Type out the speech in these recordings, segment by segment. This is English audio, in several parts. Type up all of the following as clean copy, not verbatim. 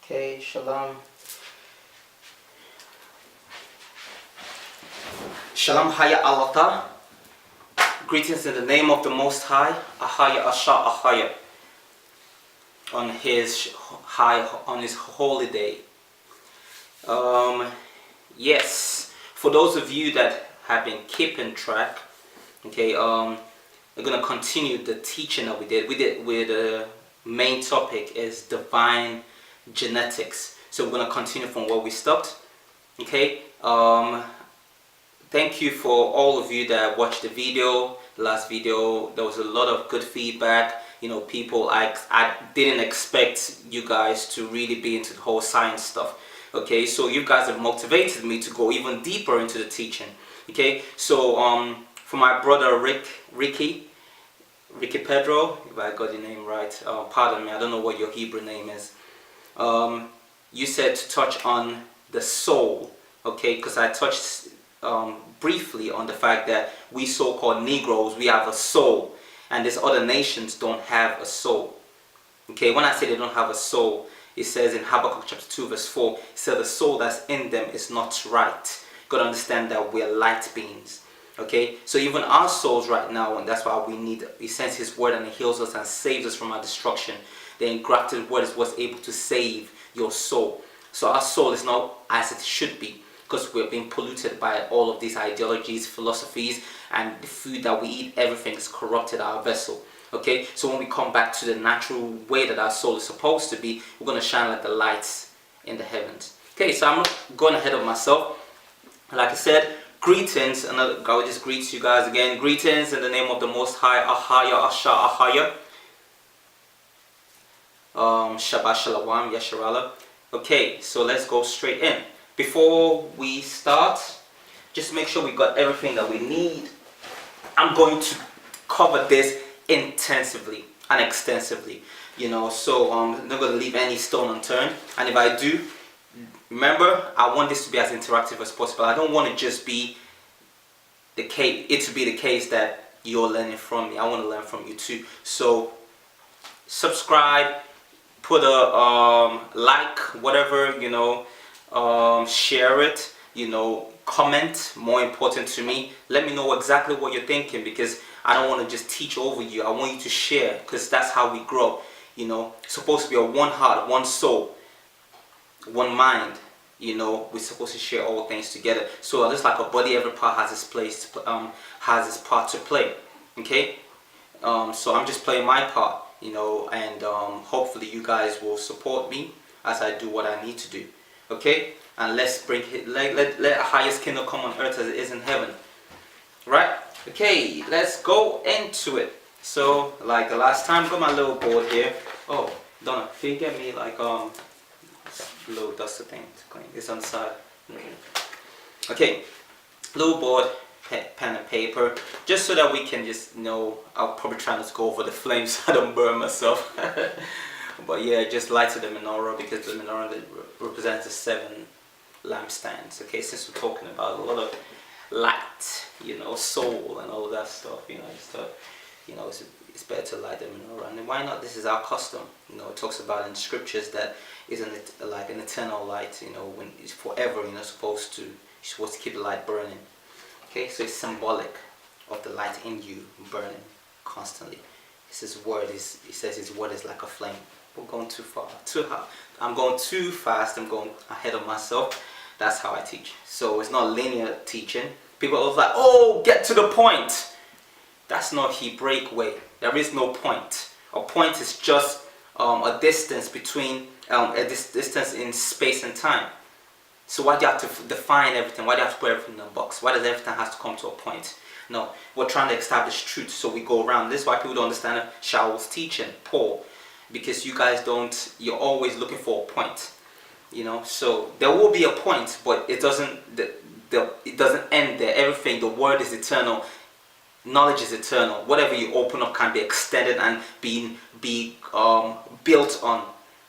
Okay, shalom. Shalom Haya Alata. Greetings in the name of the Most High. Ahaya Asha Ahaya. On his holy day. Yes, for those of you that have been keeping track, okay, we're gonna continue the teaching that we did. With the main topic is divine genetics. So we're gonna continue from where we stopped. Okay. Thank you for all of you that watched the video. The last video, there was a lot of good feedback. You know, people, I didn't expect you guys to really be into the whole science stuff. Okay, so you guys have motivated me to go even deeper into the teaching. Okay, so for my brother Ricky Pedro, if I got your name right, pardon me, I don't know what your Hebrew name is. You said to touch on the soul. Okay, because I touched briefly on the fact that we so-called Negroes, we have a soul, and these other nations don't have a soul. Okay, when I say they don't have a soul, it says in Habakkuk chapter 2 verse 4, it says the soul that's in them is not right. You got to understand that we're light beings. Okay, so even our souls right now, and that's why we need, he sends his word and he heals us and saves us from our destruction. The engrafted word is what's able to save your soul. So our soul is not as it should be, because we're being polluted by all of these ideologies, philosophies, and the food that we eat. Everything is corrupted our vessel. Okay, so when we come back to the natural way that our soul is supposed to be, we're going to shine like the lights in the heavens. Okay, so I'm not going ahead of myself. Like I said, greetings, and God just greets you guys again. Greetings in the name of the Most High. Ahaya, Asha, Ahaya. Shabbat Shalom, Yasharala. Okay, so let's go straight in. Before we start, just make sure we got everything that we need. I'm going to cover this intensively and extensively, you know, so I'm not going to leave any stone unturned. And if I do, remember, I want this to be as interactive as possible. I don't want to just be the case, it to be the case that you're learning from me. I want to learn from you too. So subscribe, put a like, whatever, you know, share it, you know, comment, more important to me. Let me know exactly what you're thinking, because I don't want to just teach over you. I want you to share, because that's how we grow. You know, it's supposed to be a one heart, one soul, one mind. You know, we're supposed to share all things together. So just like a body, every part has its place, has its part to play. Okay, so I'm just playing my part, you know, and hopefully you guys will support me as I do what I need to do. Okay, and let's bring it, let the highest kingdom come on earth as it is in heaven. Right? Okay, let's go into it. So, like the last time, got my little board here. Oh, Donna, can you get me like little duster thing to clean? It's on the side. Okay, little board, pen and paper, just so that we can just know. I'll probably try not to go over the flames so I don't burn myself. But yeah, just lighted the menorah, because the menorah represents the 7 lampstands. Okay, since we're talking about a lot of light, you know, soul and all that stuff, you know, it's better to light the menorah. And why not? This is our custom. You know, it talks about in scriptures that isn't it like an eternal light, you know, when it's forever, you know, you're supposed to keep the light burning. Okay, so it's symbolic of the light in you burning constantly. His word is, he says his word is like a flame. We're going too far, too hard. I'm going too fast, I'm going ahead of myself. That's how I teach. So it's not linear teaching. People are like, oh, get to the point. That's not Hebraic way. There is no point. A point is just a distance between, distance in space and time. So why do you have to define everything? Why do you have to put everything in a box? Why does everything have to come to a point? No, we're trying to establish truth, so we go around. This is why people don't understand Shaul's teaching, Paul, because you guys don't, you're always looking for a point, you know. So there will be a point, but it doesn't end there. Everything, the word is eternal, knowledge is eternal. Whatever you open up can be extended and be built on.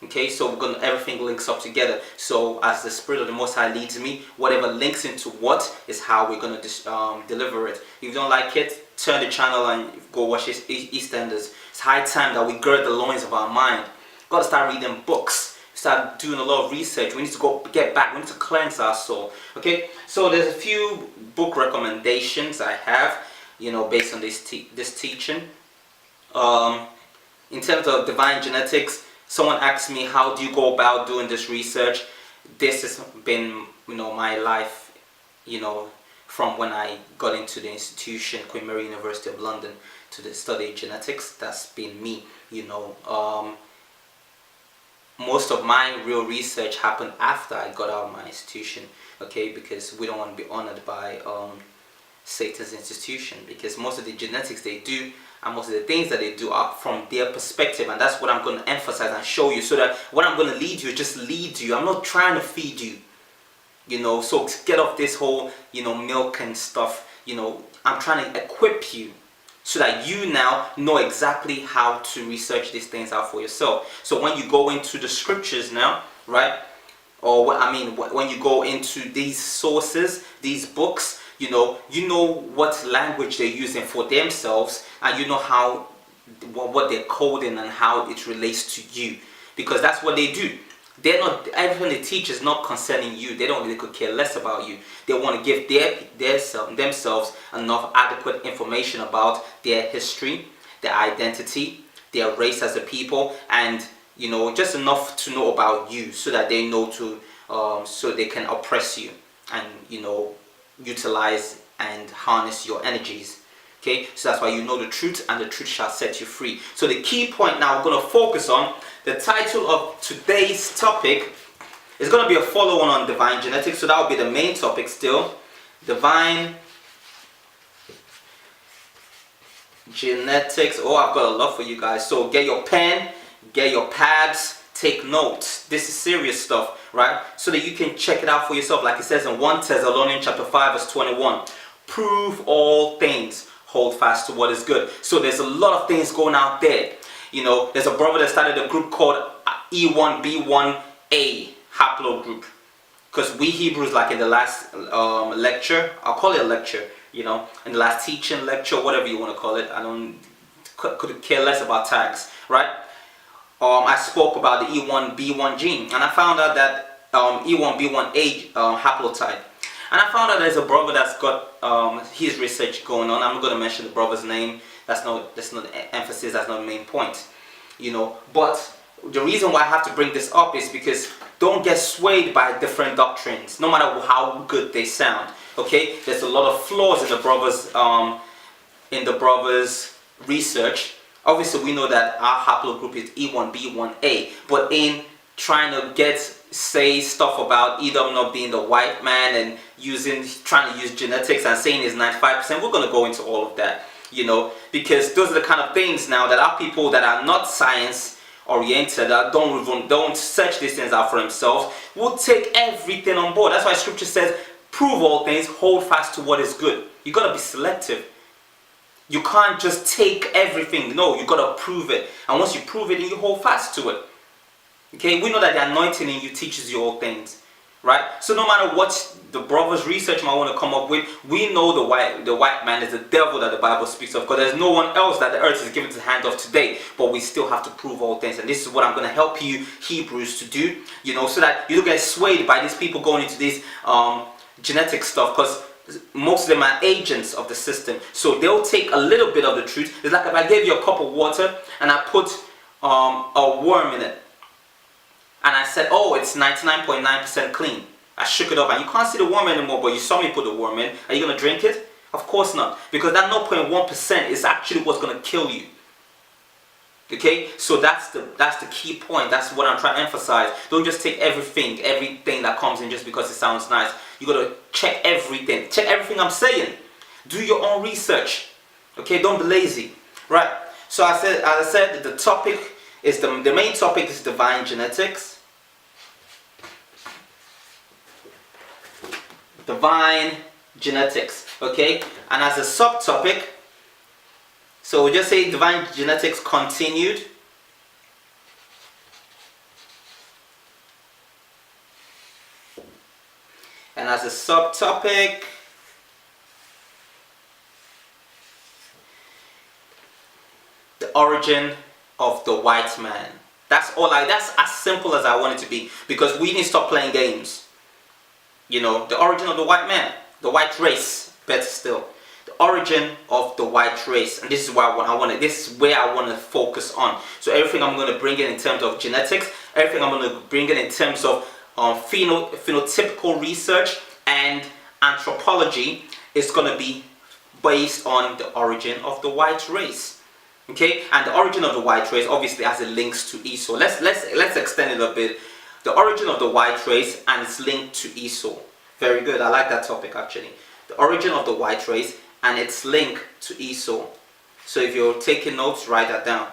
Okay, so everything links up together. So as the Spirit of the Most High leads me, whatever links into what is how we're going to deliver it. If you don't like it, turn the channel and go watch EastEnders. It's high time that we gird the loins of our mind. Got to start reading books. start doing a lot of research. We need to go get back. We need to cleanse our soul. Okay, so there's a few book recommendations I have, based on this teaching. In terms of divine genetics, someone asked me, how do you go about doing this research? This has been, my life, from when I got into the institution, Queen Mary University of London, to study genetics. That's been me, Most of my real research happened after I got out of my institution, okay, because we don't want to be honored by Satan's institution, because most of the genetics they do and most of the things that they do are from their perspective, and that's what I'm going to emphasize and show you, so that what I'm going to lead you is just lead you. I'm not trying to feed you, so get off this whole milk and stuff. I'm trying to equip you so that you now know exactly how to research these things out for yourself. So when you go into the scriptures now, right, or when you go into these sources, these books, you know what language they're using for themselves, and you know how what they're coding and how it relates to you, because that's what they do. They're not, everything they teach is not concerning you. They could care less about you. They want to give themselves enough adequate information about their history, their identity, their race as a people, and just enough to know about you, so that they know so they can oppress you and utilize and harness your energies. Okay, so that's why you know the truth, and the truth shall set you free. So the key point now we're going to focus on, the title of today's topic is going to be a follow-on on divine genetics. So that will be the main topic still. Divine genetics. Oh, I've got a lot for you guys. So get your pen, get your pads, take notes. This is serious stuff, right? So that you can check it out for yourself. Like it says in 1 Thessalonians chapter 5 verse 21. Prove all things. Hold fast to what is good. So there's a lot of things going out there. There's a brother that started a group called E1B1A haplogroup, because we Hebrews, like in the last lecture, I'll call it a lecture, in the last teaching lecture, whatever you want to call it, I could care less about tags, right? I spoke about the E1B1 gene, and I found out that E1B1A haplotype. And I found out there's a brother that's got his research going on. I'm not going to mention the brother's name. That's not the emphasis. That's not the main point. But the reason why I have to bring this up is because don't get swayed by different doctrines, no matter how good they sound. Okay, there's a lot of flaws in the brother's research. Obviously, we know that our haplogroup is E1B1A, but in trying to say stuff about Edom not being the white man and trying to use genetics and saying it's 95%, we're going to go into all of that, because those are the kind of things now that our people that are not science oriented, that don't search these things out for themselves, will take everything on board. That's why scripture says, prove all things, hold fast to what is good. You got to be selective. You can't just take everything. No, you got to prove it. And once you prove it, then you hold fast to it. Okay, we know that the anointing in you teaches you all things, right? So no matter what the brother's research might want to come up with, we know the white man is the devil that the Bible speaks of, because there's no one else that the earth is given to the hand of today. But we still have to prove all things, and this is what I'm going to help you Hebrews to do, so that you don't get swayed by these people going into this genetic stuff, because most of them are agents of the system. So they'll take a little bit of the truth. It's like if I gave you a cup of water and I put a worm in it, and I said, oh, it's 99.9% clean. I shook it up and you can't see the worm anymore, but you saw me put the worm in. Are you going to drink it? Of course not. Because that 0.1% is actually what's going to kill you. Okay? So that's the key point. That's what I'm trying to emphasize. Don't just take everything that comes in just because it sounds nice. You got to check everything. Check everything I'm saying. Do your own research. Okay? Don't be lazy. Right? So as I said, the topic is the main topic is divine genetics. Divine genetics, okay? And as a subtopic, so we'll just say divine genetics continued. And as a subtopic, the origin of the white man. That's as simple as I want it to be, because we need to stop playing games. You know, the origin of the white man, the white race, better still. The origin of the white race, and this is why this is where I want to focus on. So everything I'm going to bring in terms of genetics, everything I'm going to bring in terms of phenotypical research and anthropology is going to be based on the origin of the white race. Okay, and the origin of the white race obviously has a links to Esau. Let's extend it a bit. The origin of the white race and its link to Esau. Very good. I like that topic actually. The origin of the white race and its link to Esau. So if you're taking notes, write that down.